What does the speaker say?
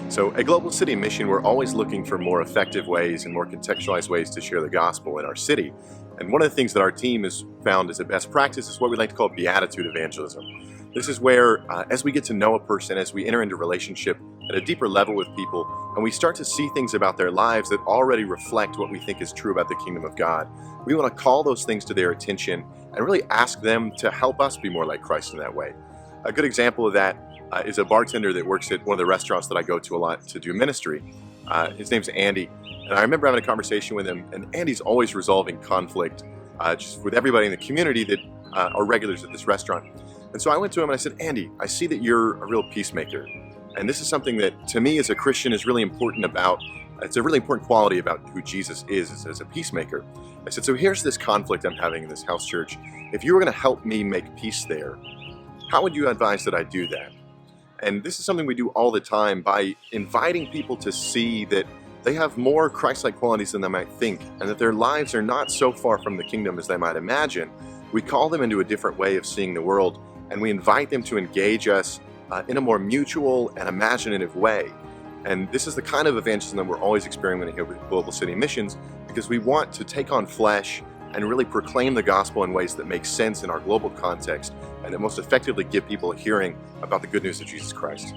So at Global City Mission, we're always looking for more effective ways and more contextualized ways to share the gospel in our city. And one of the things that our team has found as a best practice is what we like to call beatitude evangelism. This is where, as we get to know a person, as we enter into relationship at a deeper level with people, and we start to see things about their lives that already reflect what we think is true about the kingdom of God, we want to call those things to their attention and really ask them to help us be more like Christ in that way. A good example of that is a bartender that works at one of the restaurants that I go to a lot to do ministry. His name's Andy, and I remember having a conversation with him, and Andy's always resolving conflict just with everybody in the community that are regulars at this restaurant. And so I went to him and I said, Andy, I see that you're a real peacemaker. And this is something that to me as a Christian is really important it's a really important quality about who Jesus is as a peacemaker. I said, so here's this conflict I'm having in this house church. If you were going to help me make peace there, how would you advise that I do that? And this is something we do all the time by inviting people to see that they have more Christ-like qualities than they might think, and that their lives are not so far from the kingdom as they might imagine. We call them into a different way of seeing the world, and we invite them to engage us in a more mutual and imaginative way. And this is the kind of evangelism that we're always experimenting here with Global City Missions, because we want to take on flesh and really proclaim the gospel in ways that make sense in our global context and that most effectively give people a hearing about the good news of Jesus Christ.